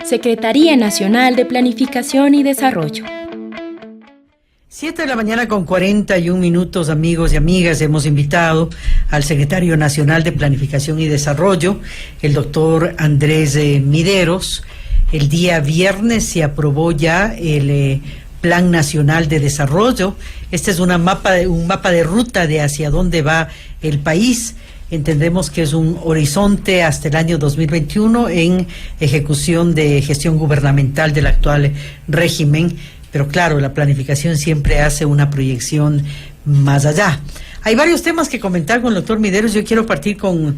Secretaría Nacional de Planificación y Desarrollo. 7 de la mañana con 41 minutos, amigos y amigas. Hemos invitado al secretario nacional de Planificación y Desarrollo, el doctor Andrés Mideros. El día viernes se aprobó ya el Plan Nacional de Desarrollo. Este es un mapa de ruta de hacia dónde va el país. Entendemos que es un horizonte hasta el año 2021 en ejecución de gestión gubernamental del actual régimen. Pero claro, la planificación siempre hace una proyección más allá. Hay varios temas que comentar con el doctor Mideros. Yo quiero partir con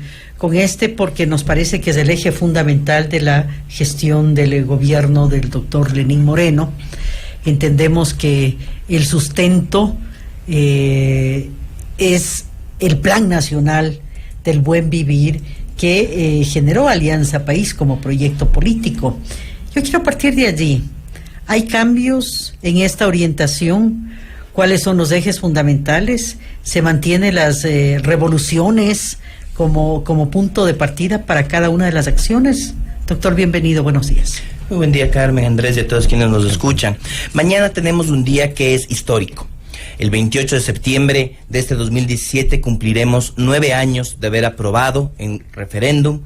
este porque nos parece que es el eje fundamental de la gestión del gobierno del doctor Lenín Moreno. Entendemos que el sustento es el Plan Nacional del Buen Vivir que generó Alianza País como proyecto político. Yo quiero partir de allí. ¿Hay cambios en esta orientación? ¿Cuáles son los ejes fundamentales? ¿Se mantienen las revoluciones como punto de partida para cada una de las acciones? Doctor, bienvenido, buenos días. Muy buen día, Carmen, Andrés y a todos quienes nos escuchan. Mañana tenemos un día que es histórico. El 28 de septiembre de este 2017 cumpliremos 9 años de haber aprobado en referéndum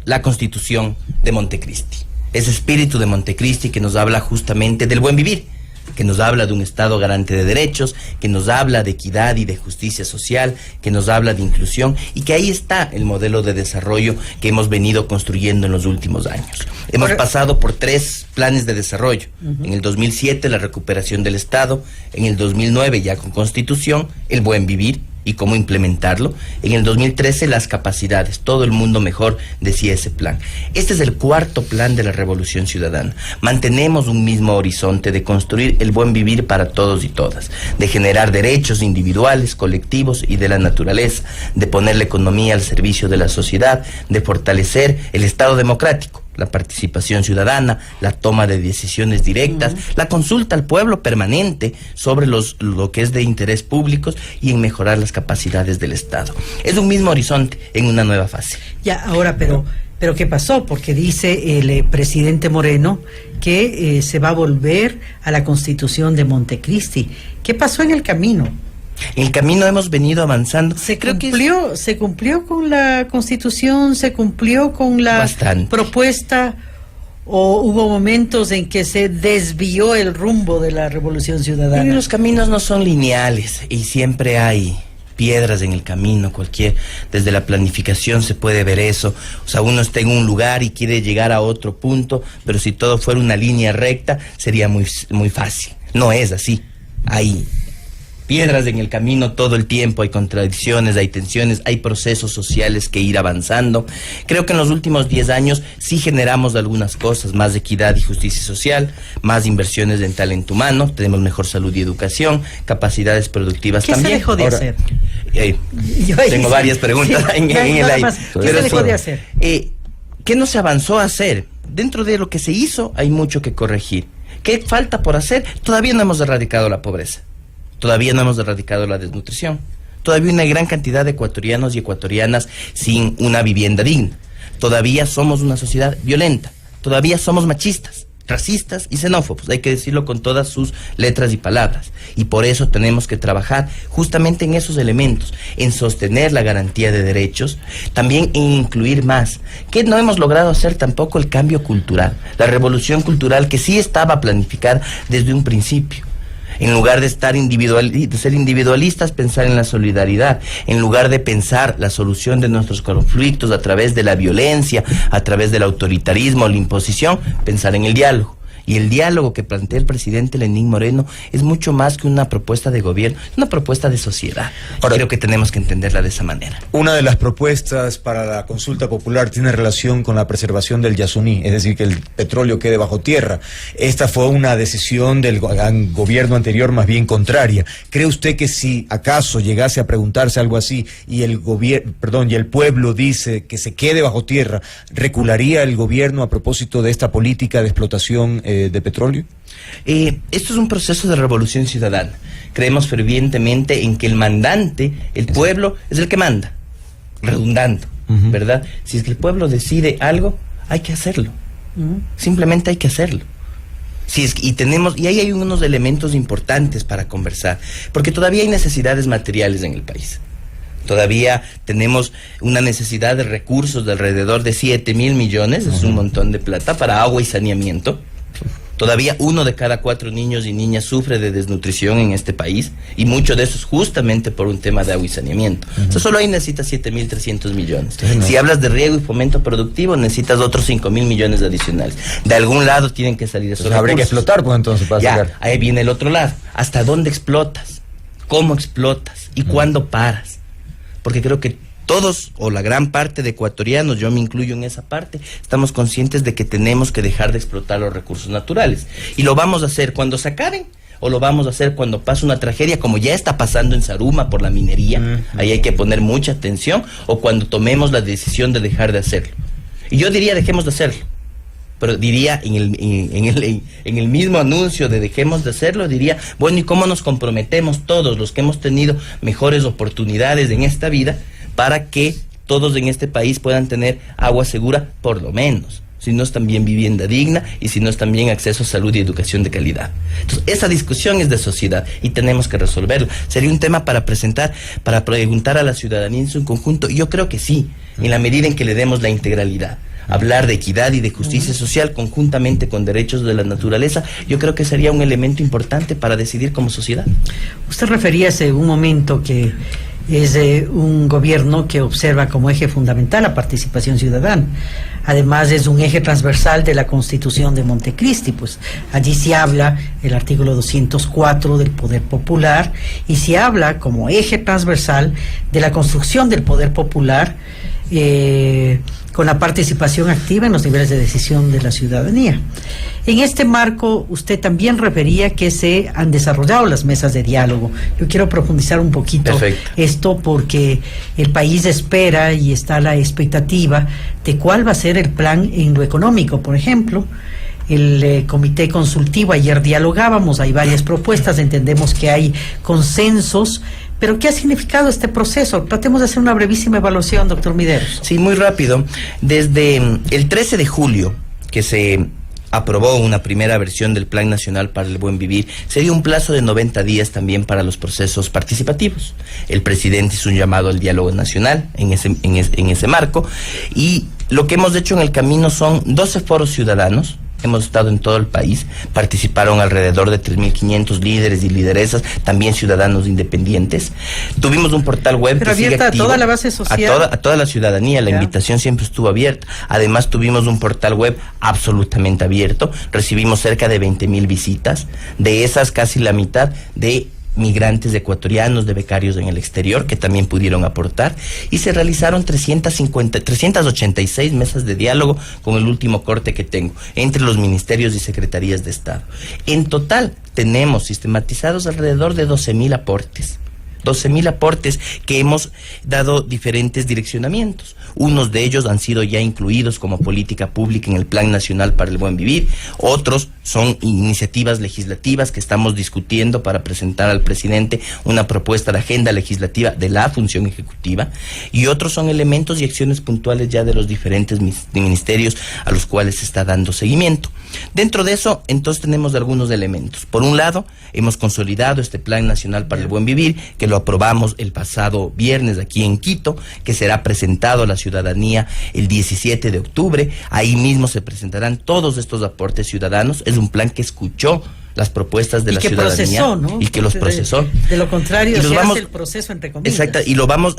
la Constitución de Montecristi. Ese espíritu de Montecristi que nos habla justamente del buen vivir, que nos habla de un Estado garante de derechos, que nos habla de equidad y de justicia social, que nos habla de inclusión, y que ahí está el modelo de desarrollo que hemos venido construyendo en los últimos años. Hemos pasado por 3 planes de desarrollo. En el 2007 la recuperación del Estado, en el 2009 ya con Constitución, el buen vivir y cómo implementarlo. En el 2013 las capacidades, todo el mundo mejor, decía ese plan. Este es el 4º plan de la Revolución Ciudadana. Mantenemos un mismo horizonte de construir el buen vivir para todos y todas, de generar derechos individuales, colectivos y de la naturaleza, de poner la economía al servicio de la sociedad, de fortalecer el Estado democrático, la participación ciudadana, la toma de decisiones directas, la consulta al pueblo permanente sobre lo que es de interés público y en mejorar las capacidades del Estado. Es un mismo horizonte en una nueva fase. Ya, ahora, pero ¿qué pasó? Porque dice el presidente Moreno que se va a volver a la Constitución de Montecristi. ¿Qué pasó en el camino? En el camino hemos venido avanzando. ¿Se cumplió con la Constitución? ¿Se cumplió con la propuesta? ¿O hubo momentos en que se desvió el rumbo de la Revolución Ciudadana? Los caminos no son lineales y siempre hay piedras en el camino, desde la planificación se puede ver eso. O sea, uno está en un lugar y quiere llegar a otro punto, pero si todo fuera una línea recta sería muy, muy fácil. No es así. Hay piedras en el camino todo el tiempo, hay contradicciones, hay tensiones, hay procesos sociales que ir avanzando. Creo que en los últimos 10 años sí generamos algunas cosas, más equidad y justicia social, más inversiones en talento humano, tenemos mejor salud y educación, capacidades productivas también. ¿Qué se dejó de hacer? Tengo varias preguntas en el aire. ¿Qué se dejó de hacer? ¿Qué no se avanzó a hacer? Dentro de lo que se hizo hay mucho que corregir. ¿Qué falta por hacer? Todavía no hemos erradicado la pobreza. Todavía no hemos erradicado la desnutrición. Todavía hay una gran cantidad de ecuatorianos y ecuatorianas sin una vivienda digna. Todavía somos una sociedad violenta. Todavía somos machistas, racistas y xenófobos. Hay que decirlo con todas sus letras y palabras. Y por eso tenemos que trabajar justamente en esos elementos, en sostener la garantía de derechos, también en incluir más. Que no hemos logrado hacer tampoco el cambio cultural, la revolución cultural que sí estaba planificada desde un principio. En lugar de ser individualistas, pensar en la solidaridad. En lugar de pensar la solución de nuestros conflictos a través de la violencia, a través del autoritarismo, la imposición, pensar en el diálogo. Y el diálogo que plantea el presidente Lenín Moreno es mucho más que una propuesta de gobierno, es una propuesta de sociedad. Ahora, creo que tenemos que entenderla de esa manera. Una de las propuestas para la consulta popular tiene relación con la preservación del Yasuní, es decir, que el petróleo quede bajo tierra. Esta fue una decisión del gobierno anterior más bien contraria. ¿Cree usted que si acaso llegase a preguntarse algo así y el pueblo dice que se quede bajo tierra, recularía el gobierno a propósito de esta política de explotación de petróleo? Esto es un proceso de revolución ciudadana. Creemos fervientemente en que el mandante, el pueblo, es el que manda, redundando, ¿verdad? Si es que el pueblo decide algo, hay que hacerlo. Simplemente hay que hacerlo. Y ahí hay unos elementos importantes para conversar, porque todavía hay necesidades materiales en el país. Todavía tenemos una necesidad de recursos de alrededor de 7.000 millones, es un montón de plata, para agua y saneamiento. Todavía 1 de cada 4 niños y niñas sufre de desnutrición en este país, y mucho de eso es justamente por un tema de agua y saneamiento. Eso solo ahí necesitas 7.300 millones. Si hablas de riego y fomento productivo, necesitas otros 5.000 millones adicionales. De algún lado tienen que salir esos recursos. Habría que explotar, pues, entonces, para sacar. Ahí viene el otro lado. ¿Hasta dónde explotas? ¿Cómo explotas? ¿Y cuándo paras? Porque creo que todos, o la gran parte de ecuatorianos, yo me incluyo en esa parte, estamos conscientes de que tenemos que dejar de explotar los recursos naturales. Y lo vamos a hacer cuando se acaben, o lo vamos a hacer cuando pase una tragedia, como ya está pasando en Zaruma por la minería. Ahí hay que poner mucha atención, o cuando tomemos la decisión de dejar de hacerlo. Y yo diría, dejemos de hacerlo. Pero diría, en el mismo anuncio de dejemos de hacerlo, diría, bueno, ¿y cómo nos comprometemos todos los que hemos tenido mejores oportunidades en esta vida para que todos en este país puedan tener agua segura, por lo menos? Si no es también vivienda digna, y si no es también acceso a salud y educación de calidad. Entonces, esa discusión es de sociedad y tenemos que resolverla. Sería un tema para presentar, para preguntar a la ciudadanía en su conjunto. Y yo creo que sí, en la medida en que le demos la integralidad. Hablar de equidad y de justicia social conjuntamente con derechos de la naturaleza, yo creo que sería un elemento importante para decidir como sociedad. Usted refería hace un momento que es un gobierno que observa como eje fundamental la participación ciudadana. Además, es un eje transversal de la Constitución de Montecristi, pues allí se habla el artículo 204 del poder popular, y se habla como eje transversal de la construcción del poder popular, con la participación activa en los niveles de decisión de la ciudadanía. En este marco, usted también refería que se han desarrollado las mesas de diálogo. Yo quiero profundizar un poquito esto, porque el país espera y está a la expectativa de cuál va a ser el plan en lo económico. Por ejemplo, el comité consultivo, ayer dialogábamos, hay varias propuestas, entendemos que hay consensos. ¿Pero qué ha significado este proceso? Tratemos de hacer una brevísima evaluación, doctor Mideros. Sí, muy rápido. Desde el 13 de julio, que se aprobó una primera versión del Plan Nacional para el Buen Vivir, se dio un plazo de 90 días también para los procesos participativos. El presidente hizo un llamado al diálogo nacional en ese marco, y lo que hemos hecho en el camino son 12 foros ciudadanos. Hemos estado en todo el país, participaron alrededor de 3.500 líderes y lideresas, también ciudadanos independientes. Tuvimos un portal web pero que sigue abierta activo, a toda la base social. A toda la ciudadanía, la invitación siempre estuvo abierta. Además, tuvimos un portal web absolutamente abierto, recibimos cerca de 20.000 visitas, de esas casi la mitad de migrantes ecuatorianos, de becarios en el exterior, que también pudieron aportar, y se realizaron 386 mesas de diálogo, con el último corte que tengo, entre los ministerios y secretarías de Estado. En total tenemos sistematizados alrededor de 12.000 aportes. 12.000 aportes que hemos dado diferentes direccionamientos. Unos de ellos han sido ya incluidos como política pública en el Plan Nacional para el Buen Vivir. Otros son iniciativas legislativas que estamos discutiendo para presentar al presidente una propuesta de agenda legislativa de la función ejecutiva. Y otros son elementos y acciones puntuales ya de los diferentes ministerios a los cuales se está dando seguimiento. Dentro de eso, entonces, tenemos algunos elementos. Por un lado, hemos consolidado este Plan Nacional para el Buen Vivir, que lo aprobamos el pasado viernes aquí en Quito, que será presentado a la ciudadanía el 17 de octubre. Ahí mismo se presentarán todos estos aportes ciudadanos. Es un plan que escuchó las propuestas de la ciudadanía procesó, ¿no? Y que los procesó. De lo contrario, se hace el proceso entre comillas. Exacto, y lo vamos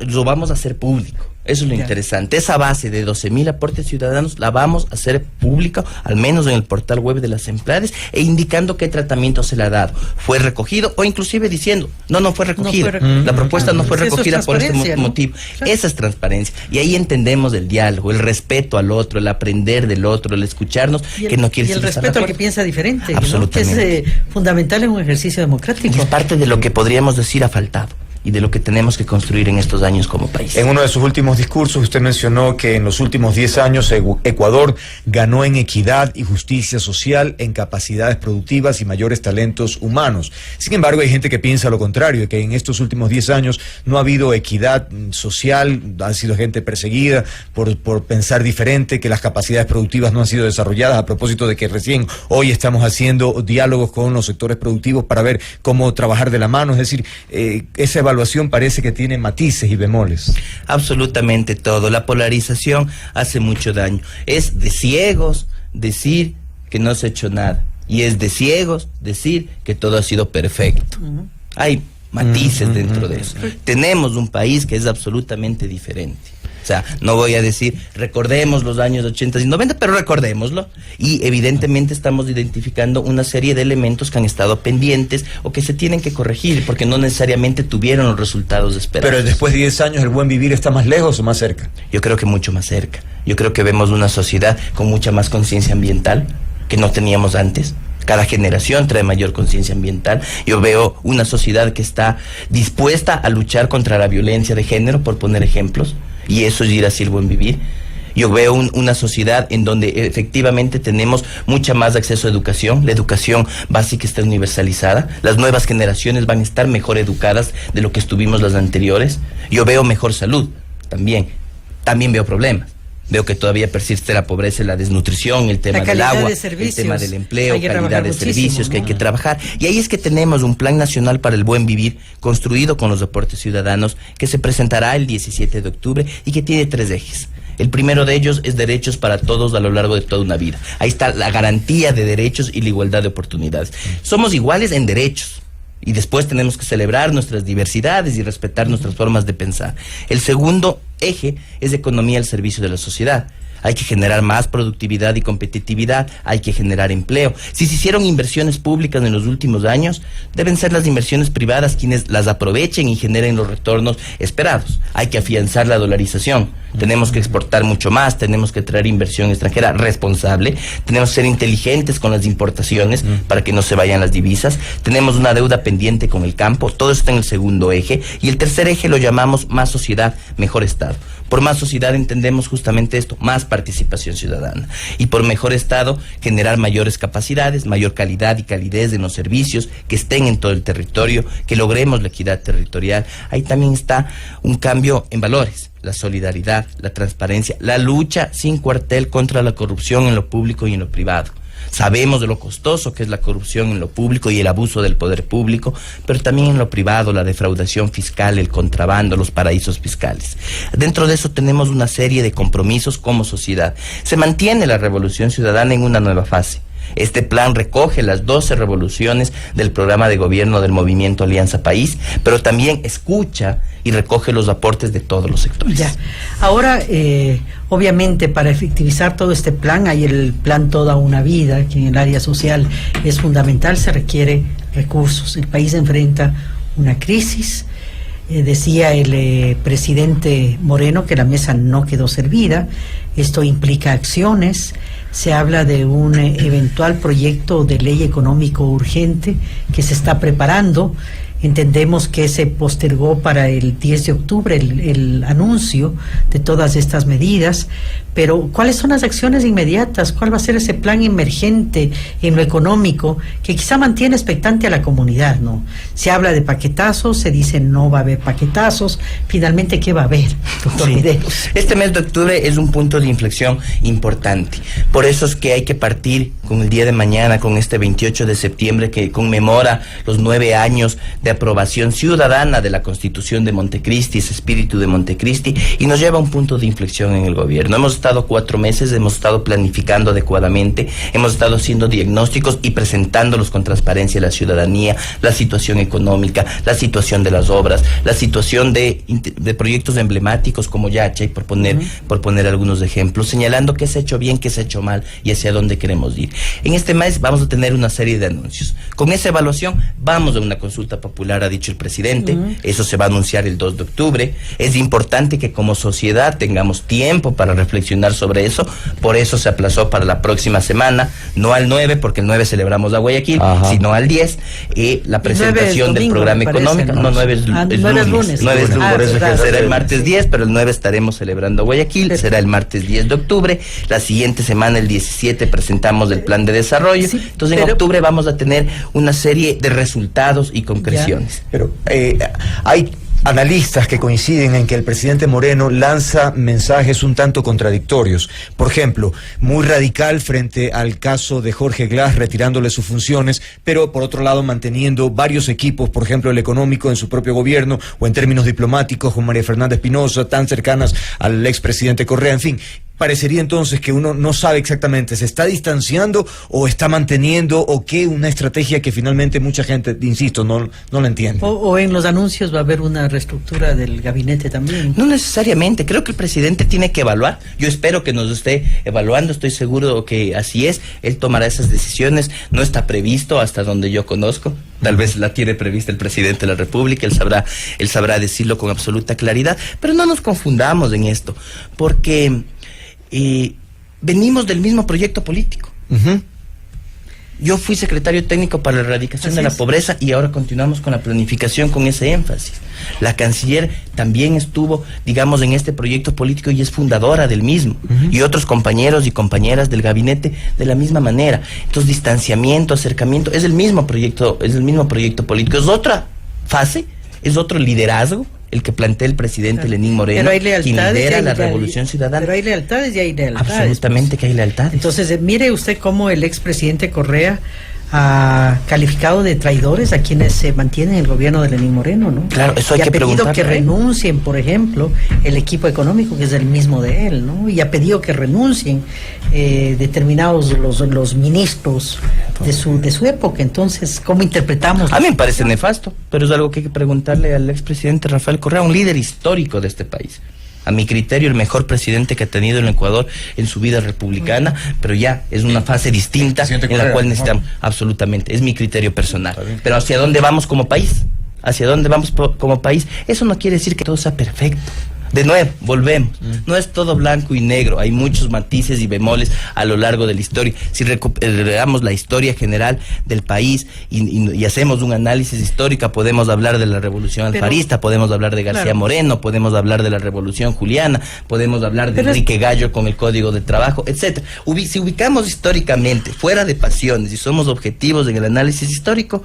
a hacer público. Eso es lo interesante. Esa base de 12.000 aportes ciudadanos la vamos a hacer pública, al menos en el portal web de las empleadas, e indicando qué tratamiento se le ha dado. ¿Fue recogido? O inclusive diciendo, no fue recogido. La propuesta no fue recogida por este motivo. Claro. Esa es transparencia. Y ahí entendemos el diálogo, el respeto al otro, el aprender del otro, el escucharnos, que no quiere decir el respeto al que piensa diferente, absolutamente, ¿no? Que es fundamental en un ejercicio democrático. Y es parte de lo que podríamos decir ha faltado. y de lo que tenemos que construir en estos años como país. En uno de sus últimos discursos usted mencionó que en los últimos 10 años Ecuador ganó en equidad y justicia social, en capacidades productivas y mayores talentos humanos. Sin embargo, hay gente que piensa lo contrario, que en estos últimos 10 años no ha habido equidad social, ha sido gente perseguida por pensar diferente, que las capacidades productivas no han sido desarrolladas, a propósito de que recién hoy estamos haciendo diálogos con los sectores productivos para ver cómo trabajar de la mano. Es decir, esa evaluación parece que tiene matices y bemoles. Absolutamente todo. La polarización hace mucho daño. Es de ciegos decir que no se ha hecho nada. Y es de ciegos decir que todo ha sido perfecto. Hay matices dentro de eso. Tenemos un país que es absolutamente diferente. O sea, no voy a decir, recordemos los años 80 y 90, pero recordémoslo. Y evidentemente estamos identificando una serie de elementos que han estado pendientes o que se tienen que corregir, porque no necesariamente tuvieron los resultados esperados. Pero después de 10 años, ¿el buen vivir está más lejos o más cerca? Yo creo que mucho más cerca. Yo creo que vemos una sociedad con mucha más conciencia ambiental que no teníamos antes. Cada generación trae mayor conciencia ambiental. Yo veo una sociedad que está dispuesta a luchar contra la violencia de género, por poner ejemplos. Y eso es ir hacia el buen vivir. Yo veo una sociedad en donde efectivamente tenemos mucha más acceso a educación. La educación básica está universalizada. Las nuevas generaciones van a estar mejor educadas de lo que estuvimos las anteriores. Yo veo mejor salud también. También veo problemas. Veo que todavía persiste la pobreza, la desnutrición, el tema del agua, el tema del empleo, calidad de servicios que hay que trabajar. Y ahí es que tenemos un Plan Nacional para el Buen Vivir construido con los aportes ciudadanos que se presentará el 17 de octubre y que tiene 3 ejes. El primero de ellos es derechos para todos a lo largo de toda una vida. Ahí está la garantía de derechos y la igualdad de oportunidades. Somos iguales en derechos. Y después tenemos que celebrar nuestras diversidades y respetar nuestras formas de pensar. El segundo eje es economía al servicio de la sociedad. Hay que generar más productividad y competitividad, hay que generar empleo. Si se hicieron inversiones públicas en los últimos años, deben ser las inversiones privadas quienes las aprovechen y generen los retornos esperados. Hay que afianzar la dolarización. Tenemos que exportar mucho más, tenemos que traer inversión extranjera responsable, tenemos que ser inteligentes con las importaciones para que no se vayan las divisas, tenemos una deuda pendiente con el campo, todo eso está en el segundo eje, y el tercer eje lo llamamos más sociedad, mejor Estado. Por más sociedad entendemos justamente esto, más participación ciudadana. Y por mejor Estado, generar mayores capacidades, mayor calidad y calidez en los servicios, que estén en todo el territorio, que logremos la equidad territorial. Ahí también está un cambio en valores. La solidaridad, la transparencia, la lucha sin cuartel contra la corrupción en lo público y en lo privado. Sabemos de lo costoso que es la corrupción en lo público y el abuso del poder público, pero también en lo privado, la defraudación fiscal, el contrabando, los paraísos fiscales. Dentro de eso tenemos una serie de compromisos como sociedad. Se mantiene la revolución ciudadana en una nueva fase. Este plan recoge las 12 revoluciones del programa de gobierno del movimiento Alianza País, pero también escucha y recoge los aportes de todos los sectores. Ya. Ahora, obviamente, para efectivizar todo este plan, hay el plan Toda una Vida, que en el área social es fundamental, se requiere recursos. El país enfrenta una crisis. Decía el presidente Moreno que la mesa no quedó servida. Esto implica acciones. Se habla de un eventual proyecto de ley económico urgente que se está preparando. Entendemos que se postergó para el 10 de octubre el anuncio de todas estas medidas, pero ¿cuáles son las acciones inmediatas? ¿Cuál va a ser ese plan emergente en lo económico que quizá mantiene expectante a la comunidad, ¿no? Se habla de paquetazos, se dice no va a haber paquetazos. Finalmente, ¿qué va a haber, doctor Medeiros? Este mes de octubre es un punto de inflexión importante. Por eso es que hay que partir con el día de mañana, con este 28 de septiembre que conmemora los 9 años de aprobación ciudadana de la Constitución de Montecristi, ese espíritu de Montecristi, y nos lleva a un punto de inflexión en el gobierno. Hemos estado 4 meses, hemos estado planificando adecuadamente, hemos estado haciendo diagnósticos y presentándolos con transparencia a la ciudadanía, la situación económica, la situación de las obras, la situación de proyectos emblemáticos como Yachay, por poner algunos ejemplos, señalando qué se ha hecho bien, qué se ha hecho mal y hacia dónde queremos ir. En este mes vamos a tener una serie de anuncios. Con esa evaluación vamos a una consulta popular, ha dicho el presidente. Eso se va a anunciar el 2 de octubre. Es importante que como sociedad tengamos tiempo para reflexionar reflexionar sobre eso. Por eso se aplazó para la próxima semana, no al 9, porque el 9 celebramos la Guayaquil, sino al 10, la presentación del programa económico. No, 9 es lunes. 9 es lunes, por eso que será el martes 10, pero el 9 estaremos celebrando Guayaquil, será el martes 10 de octubre. La siguiente semana, el 17, presentamos el plan de desarrollo. Entonces, en octubre vamos a tener una serie de resultados y concreciones. Pero hay analistas que coinciden en que el presidente Moreno lanza mensajes un tanto contradictorios. Por ejemplo, muy radical frente al caso de Jorge Glass retirándole sus funciones, pero por otro lado manteniendo varios equipos, por ejemplo el económico en su propio gobierno, o en términos diplomáticos con María Fernanda Espinosa, tan cercanas al expresidente Correa, en fin. Parecería entonces que uno no sabe exactamente, ¿se está distanciando o está manteniendo o qué? Una estrategia que finalmente mucha gente, insisto, no la entiende. O en los anuncios va a haber una reestructura del gabinete también. No necesariamente, creo que el presidente tiene que evaluar. Yo espero que nos esté evaluando, estoy seguro que así es. Él tomará esas decisiones, no está previsto hasta donde yo conozco. Tal vez la tiene prevista el presidente de la República, él sabrá decirlo con absoluta claridad, pero no nos confundamos en esto, porque venimos del mismo proyecto político. Yo fui secretario técnico para la erradicación de la pobreza y ahora continuamos con la planificación con ese énfasis. La canciller también estuvo, digamos, en este proyecto político y es fundadora del mismo. Y otros compañeros y compañeras del gabinete de la misma manera. Entonces, distanciamiento, acercamiento, es el mismo proyecto político. Es otra fase, es otro liderazgo el que plantea el presidente Lenín Moreno, quien lidera la Revolución Ciudadana. Pero hay lealtades y hay lealtades. Absolutamente, pues, que hay lealtades. Entonces, mire usted cómo el expresidente Correa ha calificado de traidores a quienes se mantienen en el gobierno de Lenín Moreno, ¿no? Claro, eso hay que preguntar. Y ha pedido que renuncien, por ejemplo, el equipo económico, que es el mismo de él, ¿no? Y ha pedido que renuncien determinados los ministros de su época. Entonces, ¿cómo interpretamos? A mí me parece nefasto, pero es algo que hay que preguntarle al expresidente Rafael Correa, un líder histórico de este país. A mi criterio, el mejor presidente que ha tenido el Ecuador en su vida republicana, pero ya es una fase distinta en la cual necesitamos, absolutamente, es mi criterio personal. Pero ¿hacia dónde vamos como país? ¿Hacia dónde vamos como país? Eso no quiere decir que todo sea perfecto. De nuevo, volvemos. No es todo blanco y negro. Hay muchos matices y bemoles a lo largo de la historia. Si recuperamos la historia general del país y hacemos un análisis histórico, podemos hablar de la Revolución Alfarista, podemos hablar de García Moreno, podemos hablar de la Revolución Juliana, podemos hablar de Enrique Gallo con el Código de Trabajo, etcétera. Si ubicamos históricamente, fuera de pasiones, y somos objetivos en el análisis histórico,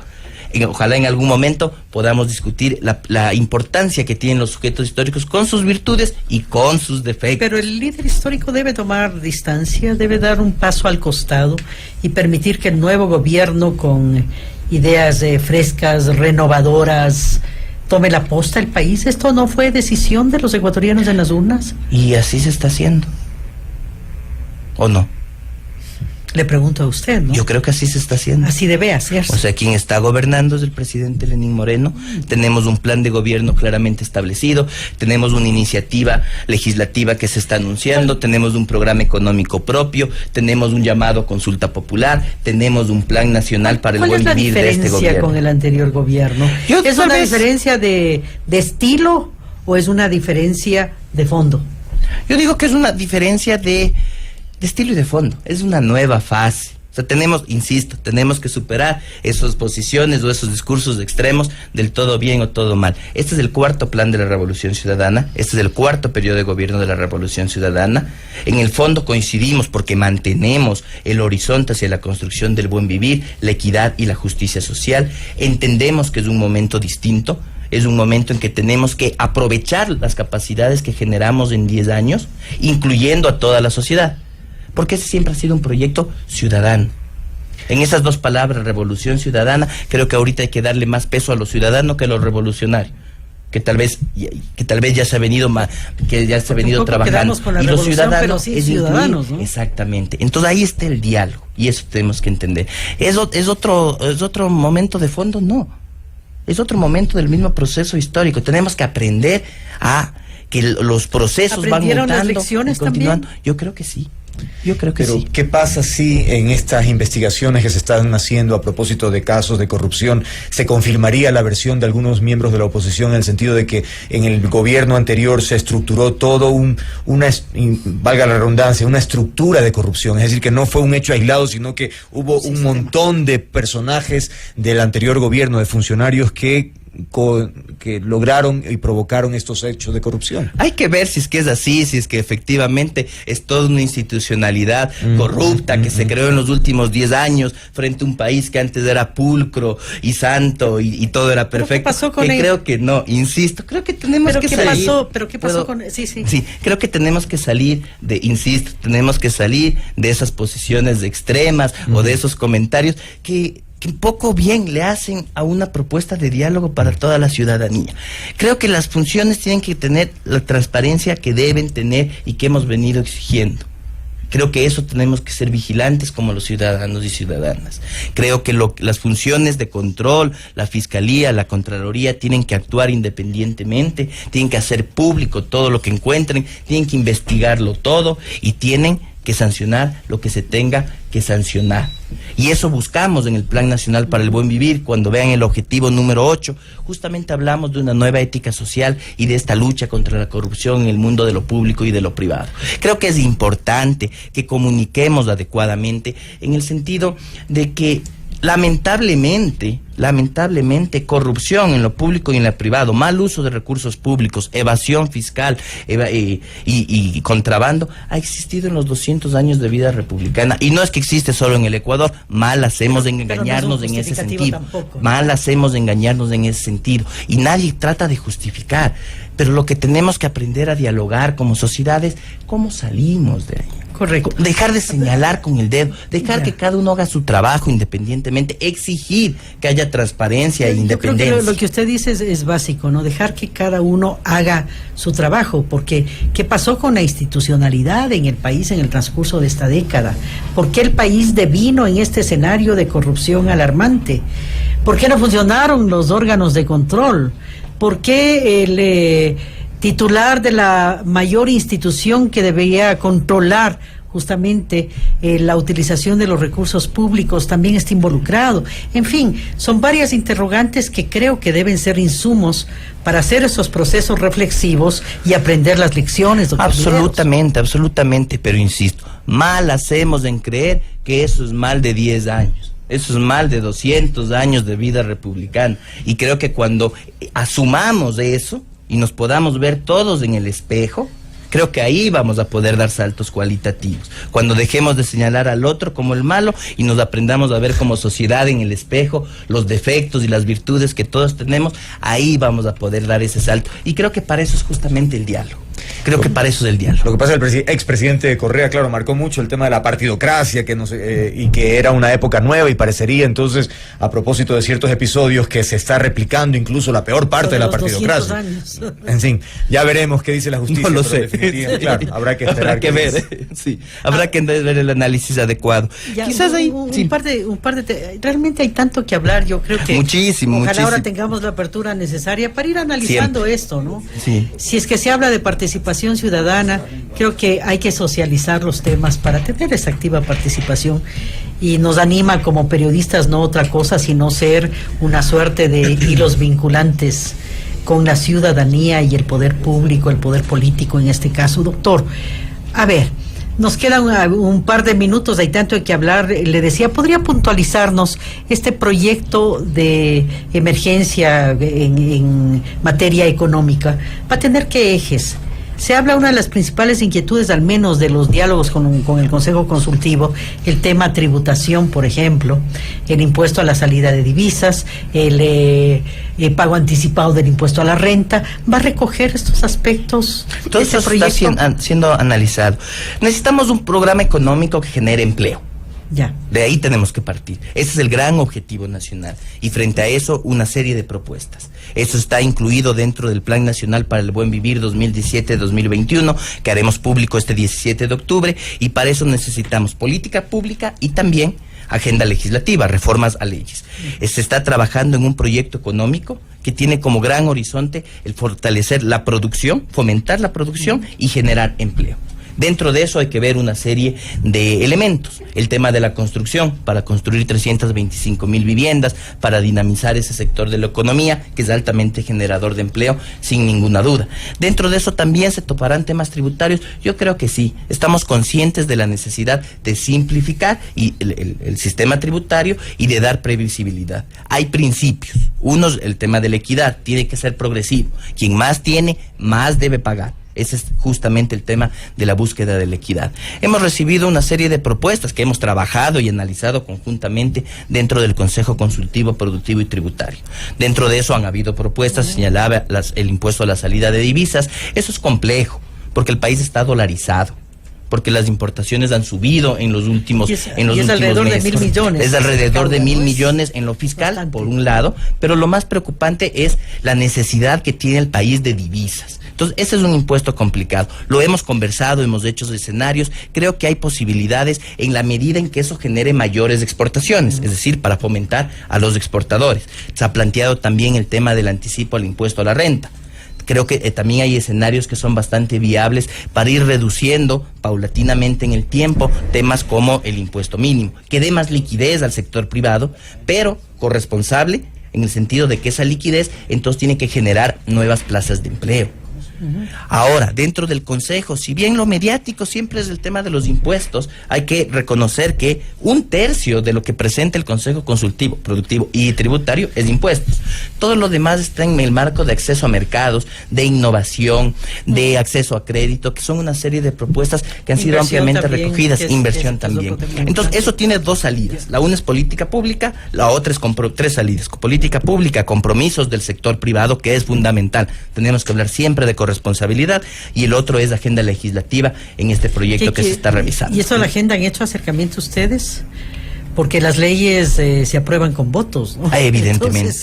ojalá en algún momento podamos discutir la importancia que tienen los sujetos históricos con sus virtudes y con sus defectos. Pero el líder histórico debe tomar distancia, debe dar un paso al costado y permitir que el nuevo gobierno, con ideas frescas, renovadoras, tome la posta el país. ¿Esto no fue decisión de los ecuatorianos en las urnas? Y así se está haciendo, ¿o no? Le pregunto a usted, ¿no? Yo creo que así se está haciendo. Así debe hacerse. O sea, quien está gobernando es el presidente Lenín Moreno. Tenemos un plan de gobierno claramente establecido, tenemos una iniciativa legislativa que se está anunciando, tenemos un programa económico propio, tenemos un llamado a consulta popular, tenemos un plan nacional para el buen vivir de este gobierno. ¿Cuál es la diferencia con el anterior gobierno? ¿Es una diferencia de estilo o es una diferencia de fondo? Yo digo que es una diferencia de estilo y de fondo. Es una nueva fase. O sea, tenemos que superar esas posiciones o esos discursos extremos del todo bien o todo mal. Este es el cuarto plan de la Revolución Ciudadana, este es el cuarto periodo de gobierno de la Revolución Ciudadana. En el fondo coincidimos porque mantenemos el horizonte hacia la construcción del buen vivir, la equidad y la justicia social. Entendemos que es un momento distinto. Es un momento en que tenemos que aprovechar las capacidades que generamos en 10 años, incluyendo a toda la sociedad. Porque ese siempre ha sido un proyecto ciudadano. En esas dos palabras, revolución ciudadana, creo que ahorita hay que darle más peso a lo ciudadano que a lo revolucionario, que tal vez ya se ha venido trabajando. Y los ciudadanos, pero sí, es ciudadanos, ¿no? Exactamente. Entonces ahí está el diálogo y eso tenemos que entender. ¿Es otro momento de fondo? No. Es otro momento del mismo proceso histórico. Tenemos que aprender a que los procesos van mutando. ¿Aprendieron las lecciones también? Yo creo que sí. Yo creo que Pero, sí. ¿qué pasa si en estas investigaciones que se están haciendo a propósito de casos de corrupción se confirmaría la versión de algunos miembros de la oposición en el sentido de que en el gobierno anterior se estructuró todo valga la redundancia, una estructura de corrupción? Es decir, que no fue un hecho aislado, sino que hubo un montón de personajes del anterior gobierno, de funcionarios que lograron y provocaron estos hechos de corrupción. Hay que ver si es que es así, si es que efectivamente es toda una institucionalidad corrupta que se creó en los últimos 10 años frente a un país que antes era pulcro y santo y todo era perfecto. ¿Pero qué pasó con él? Creo que no, insisto, creo que tenemos que salir. ¿Pero qué pasó con él? Sí. Sí, creo que tenemos que salir tenemos que salir de esas posiciones extremas o de esos comentarios que poco bien le hacen a una propuesta de diálogo para toda la ciudadanía. Creo que las funciones tienen que tener la transparencia que deben tener y que hemos venido exigiendo. Creo que eso tenemos que ser vigilantes como los ciudadanos y ciudadanas. Creo que las funciones de control, la Fiscalía, la Contraloría, tienen que actuar independientemente, tienen que hacer público todo lo que encuentren, tienen que investigarlo todo y tienen que sancionar lo que se tenga que sancionar. Y eso buscamos en el Plan Nacional para el Buen Vivir. Cuando vean el objetivo número 8, justamente hablamos de una nueva ética social y de esta lucha contra la corrupción en el mundo de lo público y de lo privado. Creo que es importante que comuniquemos adecuadamente en el sentido de que lamentablemente, corrupción en lo público y en lo privado, mal uso de recursos públicos, evasión fiscal y contrabando, ha existido en los 200 años de vida republicana. Y no es que existe solo en el Ecuador, mal hacemos en engañarnos en ese sentido. Mal hacemos de engañarnos en ese sentido. Y nadie trata de justificar. Pero lo que tenemos que aprender a dialogar como sociedad es cómo salimos de ahí. Correcto. Dejar de señalar con el dedo, dejar que cada uno haga su trabajo independientemente, exigir que haya transparencia e independencia. Yo creo que lo que usted dice es básico, ¿no? Dejar que cada uno haga su trabajo, porque ¿qué pasó con la institucionalidad en el país en el transcurso de esta década? ¿Por qué el país devino en este escenario de corrupción alarmante? ¿Por qué no funcionaron los órganos de control? ¿Por qué el titular de la mayor institución que debería controlar justamente la utilización de los recursos públicos también está involucrado? En fin, son varias interrogantes que creo que deben ser insumos para hacer esos procesos reflexivos y aprender las lecciones, doctor Absolutamente, pero insisto, mal hacemos en creer que eso es mal de 10 años. Eso es mal de 200 años de vida republicana. Y creo que cuando asumamos eso y nos podamos ver todos en el espejo, creo que ahí vamos a poder dar saltos cualitativos. Cuando dejemos de señalar al otro como el malo y nos aprendamos a ver como sociedad en el espejo los defectos y las virtudes que todos tenemos, ahí vamos a poder dar ese salto. Y creo que para eso es justamente el diálogo. Creo que para eso es el diálogo. Lo que pasa, el expresidente Correa, claro, marcó mucho el tema de la partidocracia y que era una época nueva y parecería entonces, a propósito de ciertos episodios, que se está replicando incluso la peor parte de la partidocracia. En fin, ya veremos qué dice la justicia. No lo sé. Claro, habrá que esperar. Habrá que ver, sí. Habrá que ver el análisis adecuado. Ya, quizás hay realmente hay tanto que hablar. Yo creo que muchísimo. Ahora tengamos la apertura necesaria para ir analizando esto, ¿no? Sí. Si es que se habla de participación ciudadana, creo que hay que socializar los temas para tener esa activa participación, y nos anima como periodistas no otra cosa sino ser una suerte de hilos vinculantes con la ciudadanía y el poder público, el poder político en este caso. Doctor, a ver, nos quedan un par de minutos, hay tanto de que hablar. Le decía, ¿podría puntualizarnos este proyecto de emergencia en materia económica? ¿Va a tener qué ejes? Se habla, una de las principales inquietudes, al menos de los diálogos con el Consejo Consultivo, el tema tributación, por ejemplo, el impuesto a la salida de divisas, el pago anticipado del impuesto a la renta. ¿Va a recoger estos aspectos? Todo eso está siendo analizado. Necesitamos un programa económico que genere empleo. Ya. De ahí tenemos que partir. Ese es el gran objetivo nacional. Y frente a eso, una serie de propuestas. Eso está incluido dentro del Plan Nacional para el Buen Vivir 2017-2021, que haremos público este 17 de octubre. Y para eso necesitamos política pública y también agenda legislativa, reformas a leyes. Se está trabajando en un proyecto económico que tiene como gran horizonte el fortalecer la producción, fomentar la producción y generar empleo. Dentro de eso hay que ver una serie de elementos. El tema de la construcción, para construir 325,000 viviendas, para dinamizar ese sector de la economía, que es altamente generador de empleo, sin ninguna duda. Dentro de eso también se toparán temas tributarios. Yo creo que sí, estamos conscientes de la necesidad de simplificar el sistema tributario y de dar previsibilidad. Hay principios. Uno, el tema de la equidad, tiene que ser progresivo. Quien más tiene, más debe pagar. Ese es justamente el tema de la búsqueda de la equidad. Hemos recibido una serie de propuestas que hemos trabajado y analizado conjuntamente dentro del Consejo Consultivo Productivo y Tributario. Dentro de eso han habido propuestas, señalaba el impuesto a la salida de divisas. Eso es complejo, porque el país está dolarizado, porque las importaciones han subido en los últimos meses. Es alrededor de 1.000 millones. Es alrededor de 1.000 millones en lo fiscal, bastante, por un lado, pero lo más preocupante es la necesidad que tiene el país de divisas. Entonces, ese es un impuesto complicado. Lo hemos conversado, hemos hecho escenarios. Creo que hay posibilidades en la medida en que eso genere mayores exportaciones, es decir, para fomentar a los exportadores. Se ha planteado también el tema del anticipo al impuesto a la renta. Creo que también hay escenarios que son bastante viables para ir reduciendo paulatinamente en el tiempo temas como el impuesto mínimo, que dé más liquidez al sector privado, pero corresponsable en el sentido de que esa liquidez entonces tiene que generar nuevas plazas de empleo. Ahora, dentro del Consejo, si bien lo mediático siempre es el tema de los impuestos, hay que reconocer que 1/3 de lo que presenta el Consejo Consultivo, Productivo y Tributario es impuestos. Todo lo demás está en el marco de acceso a mercados, de innovación, de acceso a crédito, que son una serie de propuestas que han sido ampliamente recogidas, inversión también. Entonces, eso tiene dos salidas. La una es política pública, la otra es tres salidas. Política pública, compromisos del sector privado, que es fundamental. Tenemos que hablar siempre de responsabilidad, y el otro es agenda legislativa en este proyecto que se está revisando. ¿Y eso la agenda han hecho acercamiento ustedes? Porque las leyes se aprueban con votos, ¿no? Evidentemente.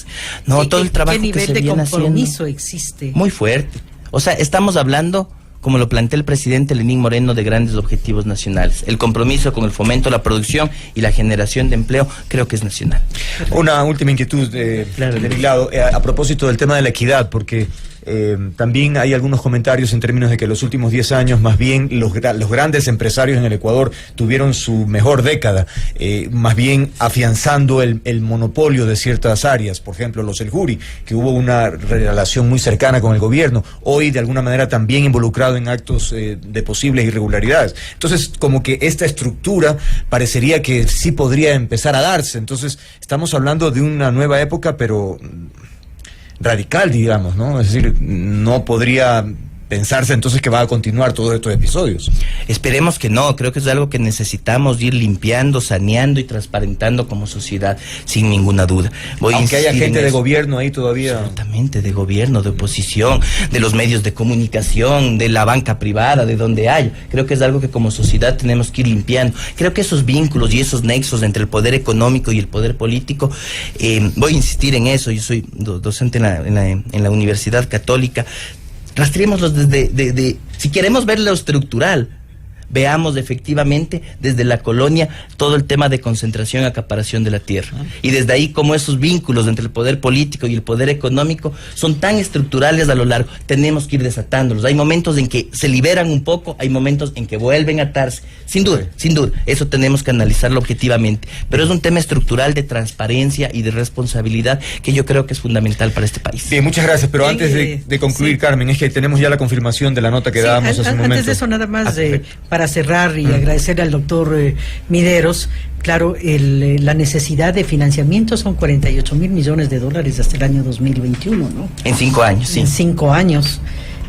Entonces, todo el trabajo que se viene haciendo. ¿Qué nivel de compromiso existe? Muy fuerte. O sea, estamos hablando, como lo plantea el presidente Lenín Moreno, de grandes objetivos nacionales. El compromiso con el fomento, la producción y la generación de empleo creo que es nacional. Una última inquietud de mi lado, a propósito del tema de la equidad, porque también hay algunos comentarios en términos de que los últimos 10 años, más bien los grandes empresarios en el Ecuador tuvieron su mejor década, más bien afianzando el monopolio de ciertas áreas. Por ejemplo, los El Juri, que hubo una relación muy cercana con el gobierno, hoy de alguna manera también involucrado en actos de posibles irregularidades. Entonces, como que esta estructura parecería que sí podría empezar a darse. Entonces, estamos hablando de una nueva época, pero radical, digamos, ¿no? Es decir, no podría pensarse entonces que va a continuar todos estos episodios. Esperemos que no, creo que es algo que necesitamos ir limpiando, saneando y transparentando como sociedad, sin ninguna duda. Aunque haya gente de gobierno ahí todavía. Absolutamente, de gobierno, de oposición, de los medios de comunicación, de la banca privada, de donde haya. Creo que es algo que como sociedad tenemos que ir limpiando. Creo que esos vínculos y esos nexos entre el poder económico y el poder político, voy a insistir en eso. Yo soy docente en la Universidad Católica. Rastreémoslos desde si queremos ver lo estructural, veamos efectivamente desde la colonia todo el tema de concentración y acaparación de la tierra. Y desde ahí cómo esos vínculos entre el poder político y el poder económico son tan estructurales a lo largo. Tenemos que ir desatándolos. Hay momentos en que se liberan un poco, hay momentos en que vuelven a atarse. Sin duda. Eso tenemos que analizarlo objetivamente. Pero es un tema estructural de transparencia y de responsabilidad que yo creo que es fundamental para este país. Bien, muchas gracias. Pero antes de concluir, sí, Carmen, es que tenemos ya la confirmación de la nota que dábamos hace un momento. Antes de eso, nada más para cerrar y agradecer al doctor Mideros. Claro, la necesidad de financiamiento son 48,000 millones de dólares hasta el año 2021, ¿no? En 5 años, sí. En 5 años.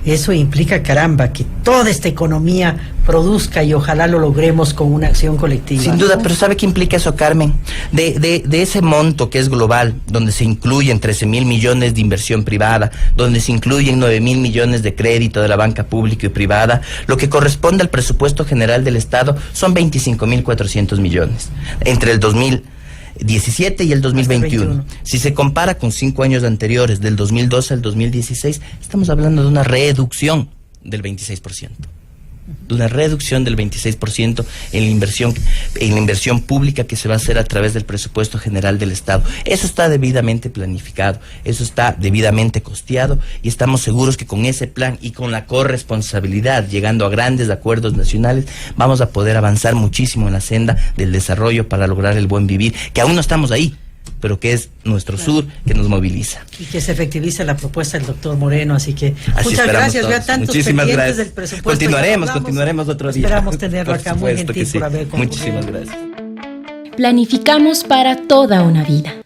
Eso implica, caramba, que toda esta economía produzca, y ojalá lo logremos con una acción colectiva. Sin duda, pero ¿sabe qué implica eso, Carmen? De ese monto que es global, donde se incluyen 13,000 millones de inversión privada, donde se incluyen 9,000 millones de crédito de la banca pública y privada, lo que corresponde al presupuesto general del Estado son 25,400 millones. Entre el 2017 y el 2021. Si se compara con 5 años anteriores, del 2012 al 2016, estamos hablando de una reducción del 26%. de una reducción del 26% en la inversión pública que se va a hacer a través del presupuesto general del Estado. Eso está debidamente planificado, eso está debidamente costeado y estamos seguros que con ese plan y con la corresponsabilidad, llegando a grandes acuerdos nacionales, vamos a poder avanzar muchísimo en la senda del desarrollo para lograr el buen vivir, que aún no estamos ahí, pero que es nuestro sur que nos moviliza. Y que se efectivice la propuesta del doctor Moreno, así que muchas gracias. Vea tantos muchísimas pendientes gracias. del presupuesto. Continuaremos otro día. Esperamos tenerlo acá, muy gentil que sí. por haber concurrido. Muchísimas gracias. Planificamos para toda una vida.